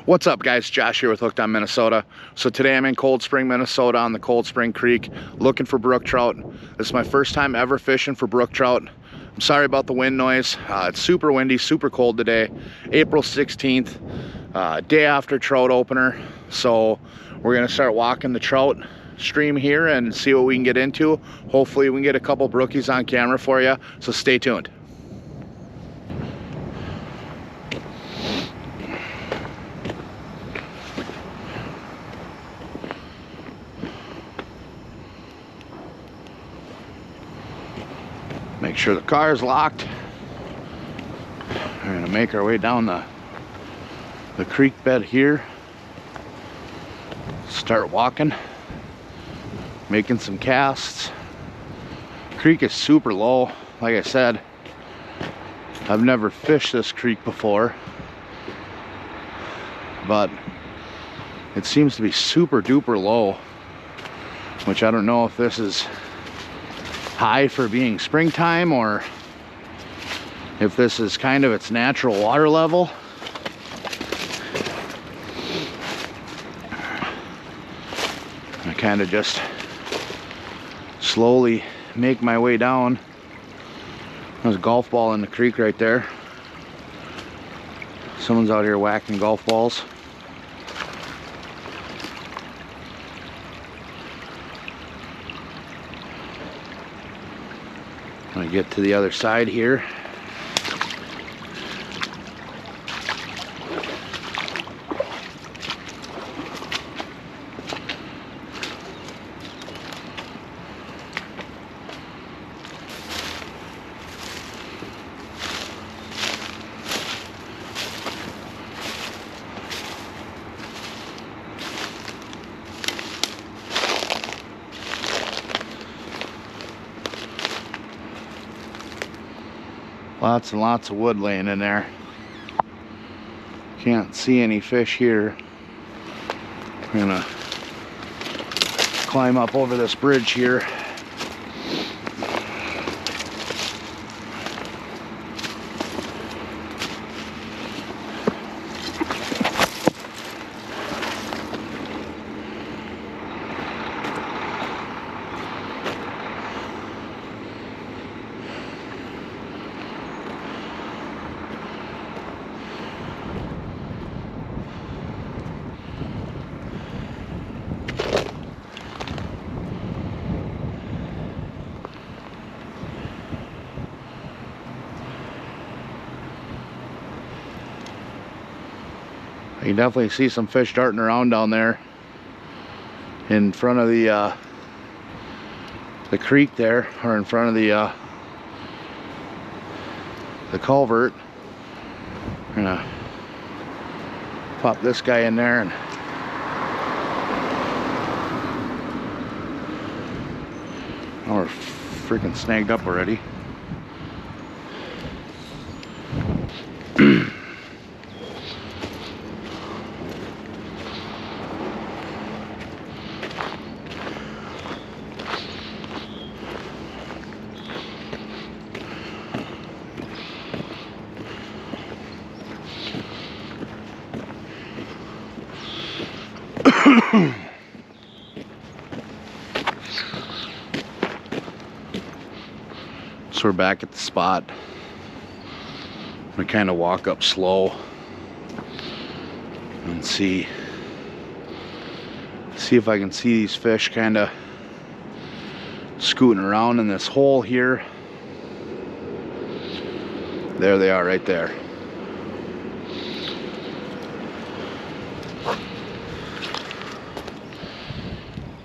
What's up, guys? Josh here with Hooked on Minnesota. So today I'm in Cold Spring, Minnesota on the Cold Spring Creek looking for brook trout. This is my first time ever fishing for brook trout. I'm sorry about the wind noise. It's super windy, super cold today. April 16th, day after trout opener. So we're gonna start walking the trout stream here and see what we can get into. Hopefully we can get a couple brookies on camera for you, so stay tuned. Make sure the car is locked. We're gonna make our way down the creek bed here. Start walking, making some casts. Creek is super low. Like I said, I've never fished this creek before, but it seems to be super duper low, which I don't know if this is high for being springtime or if this is kind of its natural water level. I kind of just slowly make my way down. There's a golf ball in the creek right there. Someone's out here whacking golf balls. When I get to the other side here, lots and lots of wood laying in there. Can't see any fish here. We're gonna climb up over this bridge here. You can definitely see some fish darting around down there in front of the creek there, or in front of the culvert. We're gonna pop this guy in there, and oh, we're freaking snagged up already. So we're back at the spot. We kind of walk up slow and see if I can see these fish kind of scooting around in this hole here. There they are right there.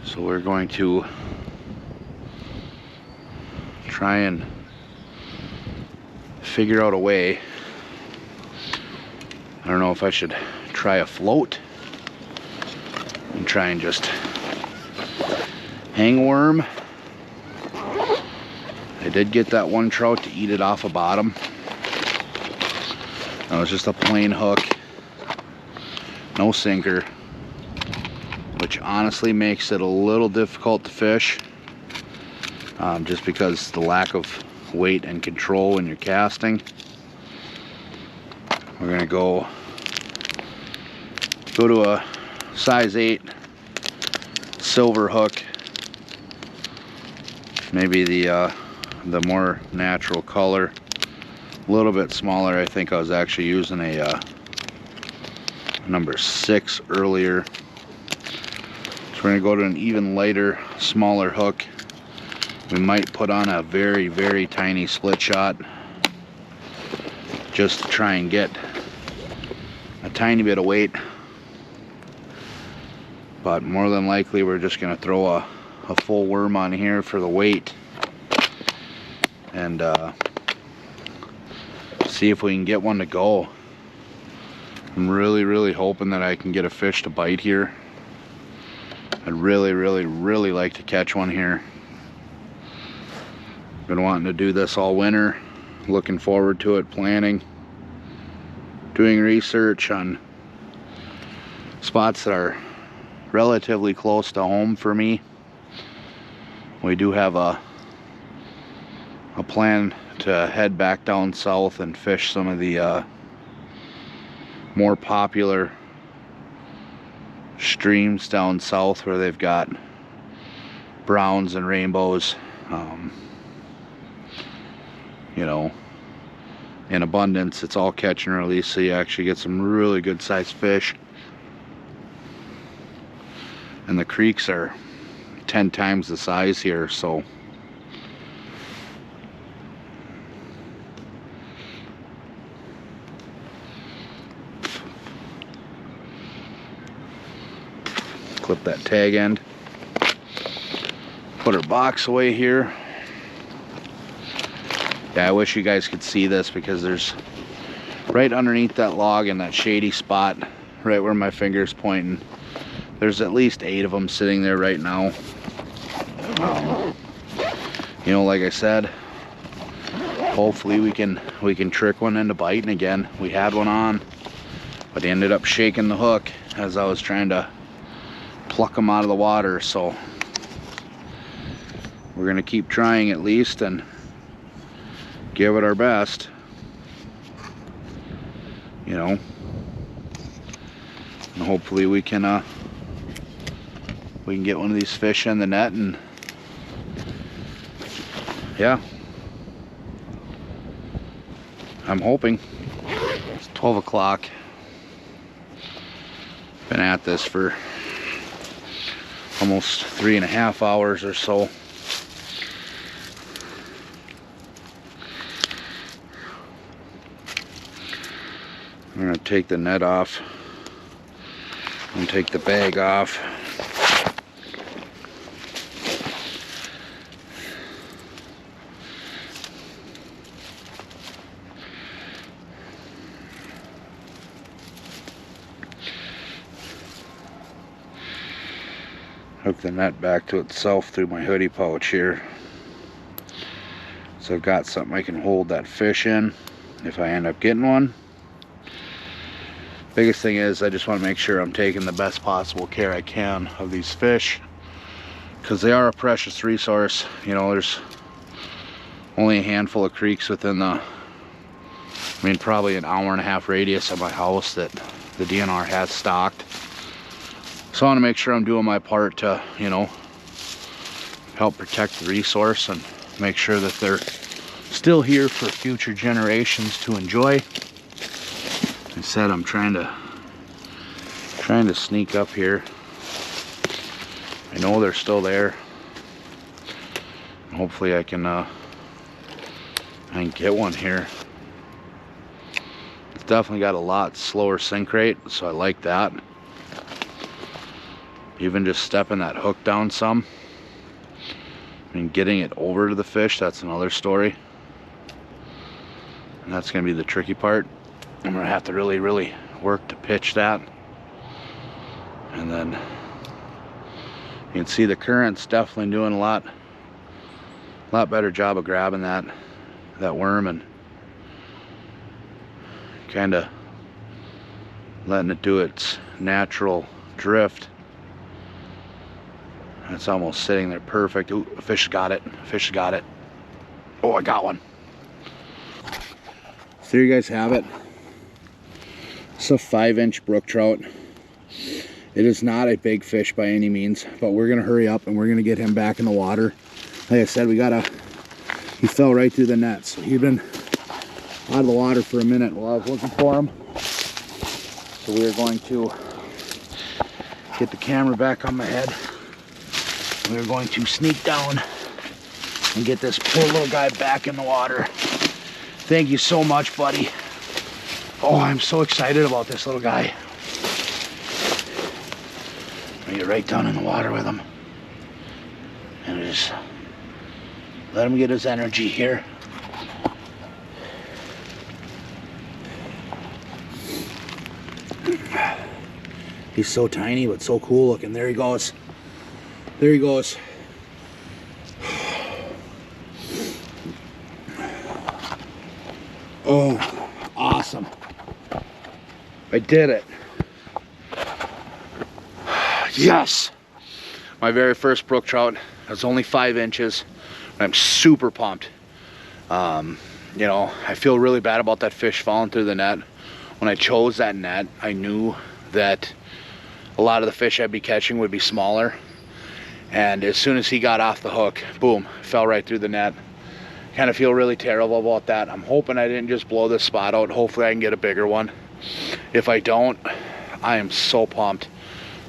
So we're going to try and figure out a way. I don't know if I should try a float and try and just hang worm. I did get that one trout to eat it off a bottom. That was just a plain hook, no sinker, which honestly makes it a little difficult to fish, just because the lack of weight and control when you're casting. We're gonna go Go to a size 8 silver hook. Maybe the more natural color. A little bit smaller. I think I was actually using a number 6 earlier. So we're gonna go to an even lighter, smaller hook. We might put on a very, very tiny split shot just to try and get a tiny bit of weight. But more than likely we're just gonna throw a full worm on here for the weight and see if we can get one to go. I'm really, really hoping that I can get a fish to bite here. I'd really, really, really like to catch one here. Been wanting to do this all winter. Looking forward to it, planning, doing research on spots that are relatively close to home for me. We do have a plan to head back down south and fish some of the more popular streams down south where they've got browns and rainbows, you know, in abundance. It's all catch and release, so you actually get some really good sized fish. And the creeks are 10 times the size here, so clip that tag end, put our box away here. Yeah, I wish you guys could see this, because there's right underneath that log in that shady spot, right where my finger's pointing, there's at least 8 of them sitting there right now. You know, like I said, hopefully we can trick one into biting again. We had one on, but he ended up shaking the hook as I was trying to pluck them out of the water. So we're gonna keep trying at least and give it our best, you know, and hopefully we can get one of these fish in the net. And yeah, I'm hoping. It's 12 o'clock. Been at this for almost 3.5 hours or so. I'm gonna take the net off and take the bag off. Hook the net back to itself through my hoodie pouch here, so I've got something I can hold that fish in if I end up getting one. Biggest thing is I just want to make sure I'm taking the best possible care I can of these fish, because they are a precious resource. You know, there's only a handful of creeks within the, I mean, probably an 1.5 hour radius of my house that the DNR has stocked. So I want to make sure I'm doing my part to, you know, help protect the resource and make sure that they're still here for future generations to enjoy. I said I'm trying to sneak up here. I know they're still there. Hopefully I can get one here. It's definitely got a lot slower sink rate, so I like that. Even just stepping that hook down some and getting it over to the fish, that's another story. And that's gonna be the tricky part. I'm gonna have to really, really work to pitch that. And then you can see the current's definitely doing a lot better job of grabbing that worm and kind of letting it do its natural drift. It's almost sitting there perfect. Ooh, a fish got it. Fish got it. Oh, I got one. So there you guys have it. It's a 5-inch brook trout. It is not a big fish by any means, but we're gonna hurry up and we're gonna get him back in the water. Like I said, he fell right through the net, so he'd been out of the water for a minute while I was looking for him. So we are going to get the camera back on my head. We're going to sneak down and get this poor little guy back in the water. Thank you so much, buddy. Oh, I'm so excited about this little guy. I get right down in the water with him and just let him get his energy here. He's so tiny but so cool looking. There he goes. There he goes. Oh, awesome. I did it. Yes! My very first brook trout. It's only 5 inches. I'm super pumped. You know, I feel really bad about that fish falling through the net. When I chose that net, I knew that a lot of the fish I'd be catching would be smaller. And as soon as he got off the hook, boom, fell right through the net. Kind of feel really terrible about that. I'm hoping I didn't just blow this spot out. Hopefully I can get a bigger one. If I don't, I am so pumped.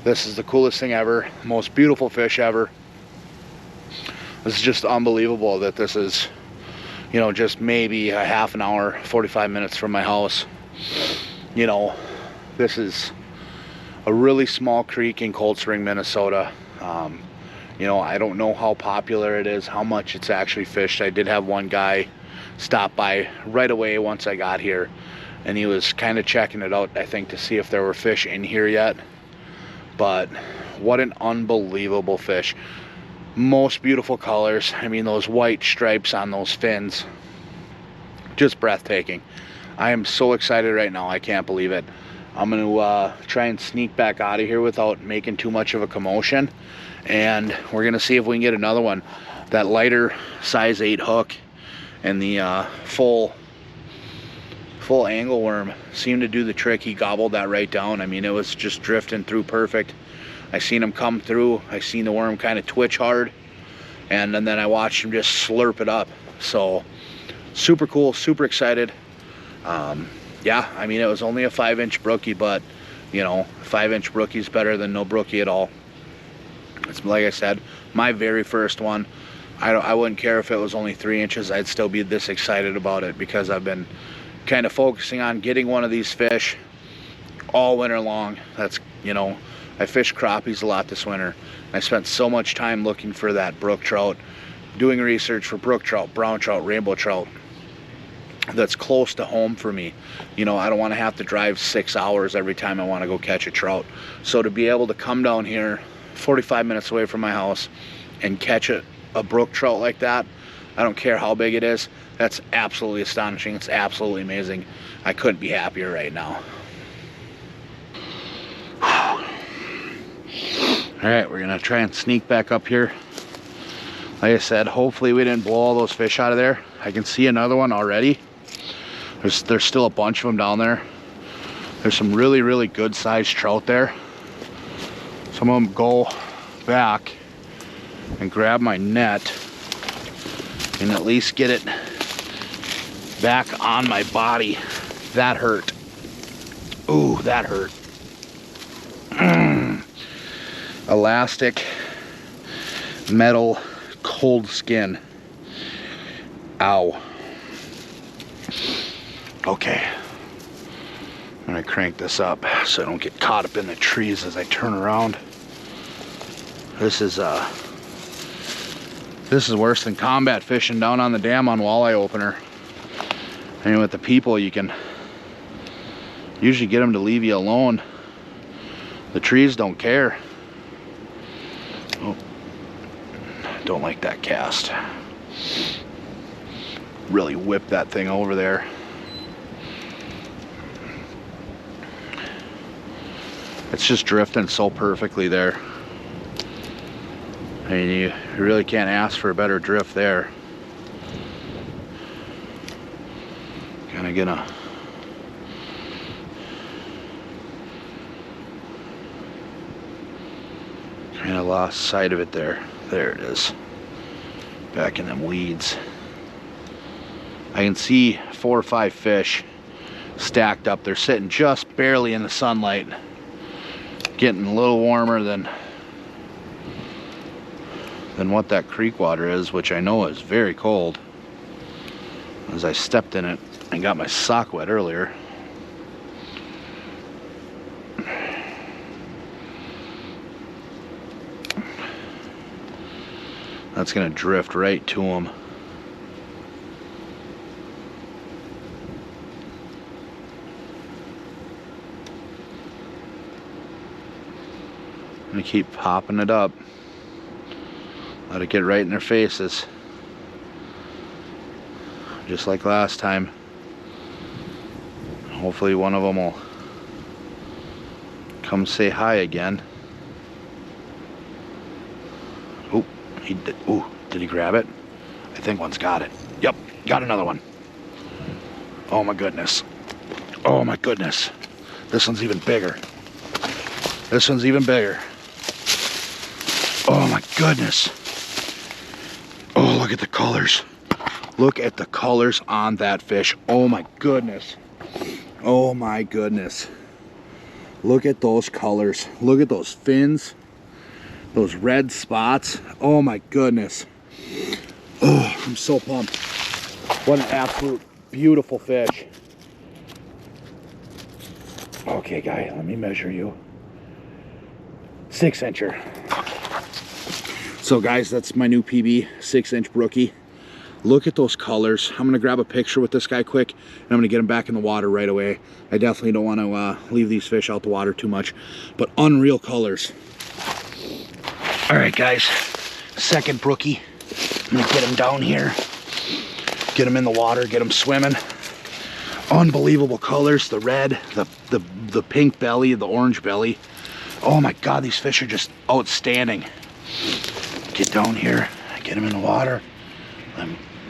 This is the coolest thing ever, most beautiful fish ever. This is just unbelievable that this is, you know, just maybe a half an hour, 45 minutes from my house. You know, this is a really small creek in Cold Spring, Minnesota. You know, I don't know how popular it is, how much it's actually fished. I did have one guy stop by right away once I got here, and he was kind of checking it out, I think, to see if there were fish in here yet. But what an unbelievable fish. Most beautiful colors. I mean, those white stripes on those fins, just breathtaking. I am so excited right now, I can't believe it. I'm gonna try and sneak back out of here without making too much of a commotion, and we're gonna see if we can get another one. That lighter size 8 hook and the full angle worm seemed to do the trick. He gobbled that right down. I mean, it was just drifting through perfect. I seen him come through. I seen the worm kind of twitch hard, and then I watched him just slurp it up. So super cool, super excited. Yeah, I mean, it was only a 5-inch brookie, but you know, 5-inch brookie's better than no brookie at all. It's, like I said, my very first one. I wouldn't care if it was only 3 inches. I'd still be this excited about it because I've been kind of focusing on getting one of these fish all winter long. That's, you know, I fished crappies a lot this winter. I spent so much time looking for that brook trout, doing research for brook trout, brown trout, rainbow trout that's close to home for me. You know, I don't want to have to drive 6 hours every time I want to go catch a trout. So to be able to come down here 45 minutes away from my house and catch a brook trout like that, I don't care how big it is, that's absolutely astonishing. It's absolutely amazing. I couldn't be happier right now. All right, we're gonna try and sneak back up here. Like I said, hopefully we didn't blow all those fish out of there. I can see another one already. There's still a bunch of them down there. There's some really, really good sized trout there. Some of them go back and grab my net and at least get it back on my body. That hurt. Ooh, that hurt. Elastic metal cold skin. Ow. Okay, I'm gonna crank this up so I don't get caught up in the trees as I turn around. This is worse than combat fishing down on the dam on walleye opener. I mean, with the people, you can usually get them to leave you alone. The trees don't care. Oh, don't like that cast. Really whip that thing over there. It's just drifting so perfectly there. I mean, you really can't ask for a better drift there. Kind of gonna lost sight of it there. There it is. Back in them weeds. I can see 4 or 5 fish stacked up. They're sitting just barely in the sunlight. Getting a little warmer than what that creek water is, which I know is very cold, as I stepped in it and got my sock wet earlier. That's gonna drift right to him. I'm gonna keep popping it up. Let it get right in their faces. Just like last time. Hopefully one of them will come say hi again. Oh, he did. Ooh, did he grab it? I think one's got it. Yep, got another one. Oh my goodness. Oh my goodness. This one's even bigger. This one's even bigger. Oh my goodness. Oh, look at the colors. Look at the colors on that fish. Oh my goodness. Oh my goodness. Look at those colors. Look at those fins. Those red spots. Oh my goodness. Oh, I'm so pumped. What an absolute beautiful fish. Okay, guy, let me measure you. 6-incher. So guys, that's my new PB, 6-inch brookie. Look at those colors. I'm gonna grab a picture with this guy quick, and I'm gonna get him back in the water right away. I definitely don't want to leave these fish out the water too much, but unreal colors. All right, guys, second brookie. I'm gonna get him down here, get him in the water, get him swimming. Unbelievable colors, the red, the pink belly, the orange belly. Oh my God, these fish are just outstanding. Get down here, get him in the water,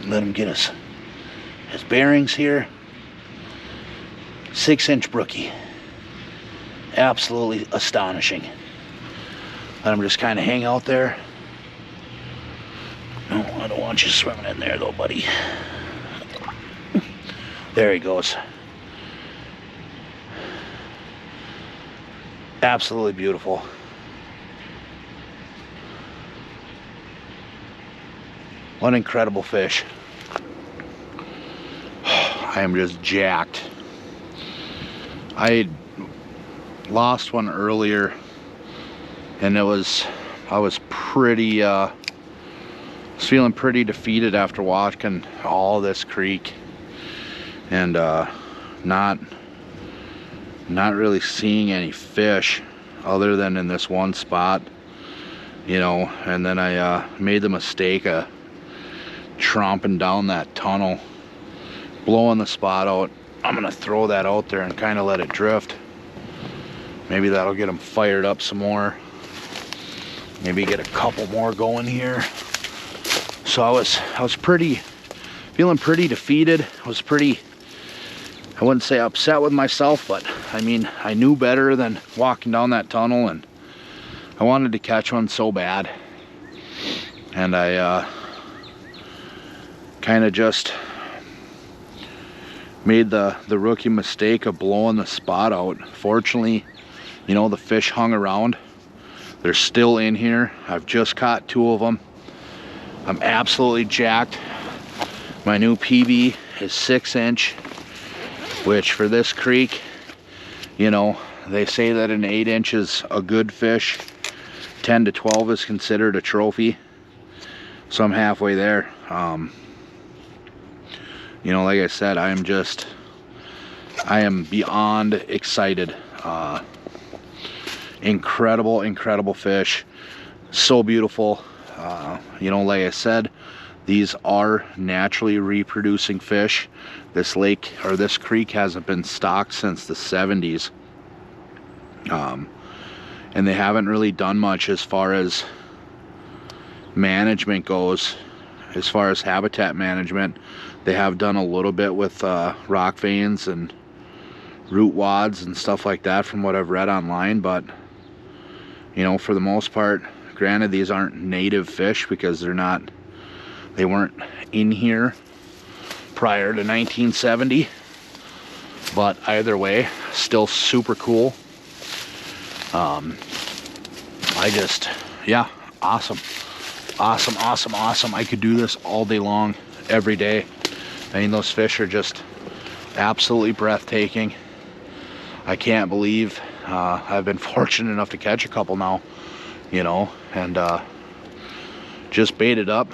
let him get his bearings here. 6-inch brookie. Absolutely astonishing. Let him just kind of hang out there. No, I don't want you swimming in there though, buddy. There he goes. Absolutely beautiful. What an incredible fish. I am just jacked. I lost one earlier, and I was feeling pretty defeated after watching all this creek, and not really seeing any fish other than in this one spot, you know. And then I made the mistake of tromping down that tunnel, blowing the spot out. I'm gonna throw that out there and kind of let it drift. Maybe that'll get them fired up some more. Maybe get a couple more going here. So I was feeling pretty defeated. I wouldn't say upset with myself, but I mean, I knew better than walking down that tunnel, and I wanted to catch one so bad. And I kind of just made the rookie mistake of blowing the spot out. Fortunately, you know, the fish hung around. They're still in here. I've just caught 2 of them. I'm absolutely jacked. My new PB is 6-inch, which for this creek, you know, they say that an 8-inch is a good fish. 10 to 12 is considered a trophy. So I'm halfway there. You know, like I said, I am beyond excited. Incredible fish. So beautiful. You know, like I said, these are naturally reproducing fish. This lake, or this creek, hasn't been stocked since the 70s. And they haven't really done much as far as management goes. As far as habitat management, they have done a little bit with rock veins and root wads and stuff like that from what I've read online, but you know, for the most part, Granted, these aren't native fish because they weren't in here prior to 1970, but either way, still super cool. Yeah, awesome. I could do this all day long, every day. I mean, those fish are just absolutely breathtaking. I can't believe I've been fortunate enough to catch a couple now, you know, and just baited up,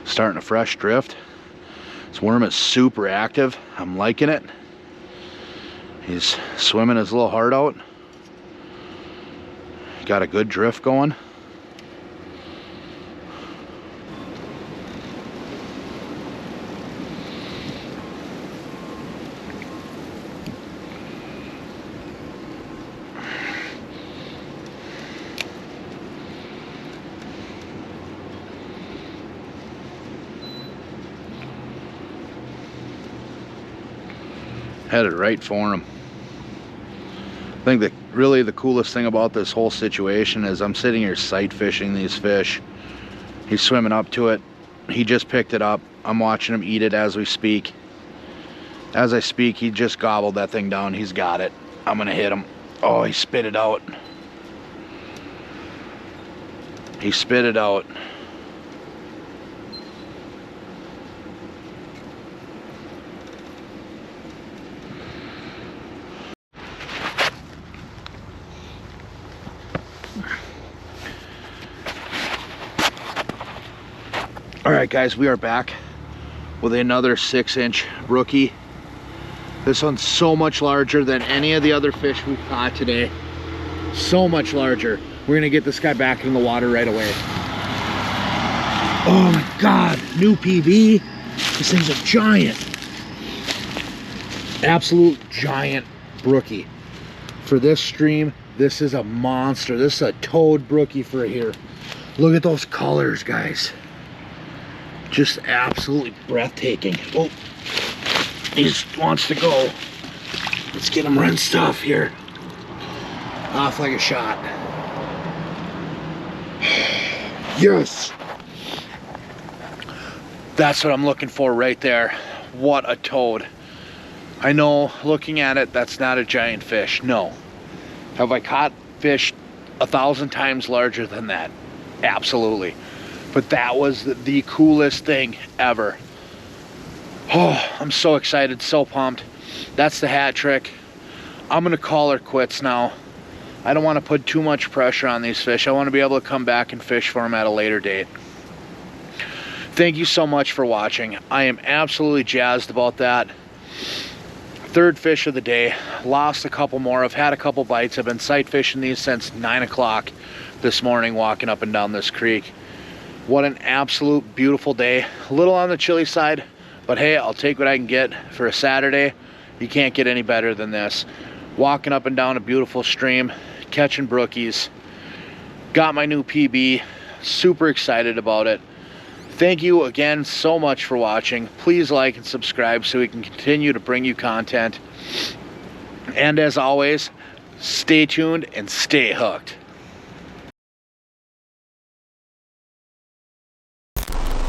starting a fresh drift. This worm is super active. I'm liking it. He's swimming his little heart out. Got a good drift going. Headed right for him. I think that really the coolest thing about this whole situation is I'm sitting here sight fishing these fish. He's swimming up to it. He just picked it up. I'm watching him eat it as we speak. As I speak, he just gobbled that thing down. He's got it. I'm gonna hit him. Oh, he spit it out. He spit it out. All right, guys, we are back with another 6-inch brookie. This one's so much larger than any of the other fish we've caught today. So much larger. We're gonna get this guy back in the water right away. Oh my God, new PB. This thing's a giant. Absolute giant brookie. For this stream, this is a monster. This is a toad brookie for here. Look at those colors, guys. Just absolutely breathtaking. Oh, he just wants to go. Let's get him rinsed off here. Off like a shot. Yes. That's what I'm looking for right there. What a toad. I know, looking at it, that's not a giant fish. No. Have I caught fish 1,000 times larger than that? Absolutely. But that was the coolest thing ever. Oh, I'm so excited, so pumped. That's the hat trick. I'm gonna call her quits now. I don't want to put too much pressure on these fish. I want to be able to come back and fish for them at a later date. Thank you so much for watching. I am absolutely jazzed about that. Third fish of the day. Lost a couple more. I've had a couple bites. I've been sight fishing these since 9 o'clock this morning, walking up and down this creek. What an absolute beautiful day. A little on the chilly side, but hey, I'll take what I can get for a Saturday. You can't get any better than this. Walking up and down a beautiful stream, catching brookies. Got my new PB. Super excited about it. Thank you again so much for watching. Please like and subscribe so we can continue to bring you content. And as always, stay tuned and stay hooked.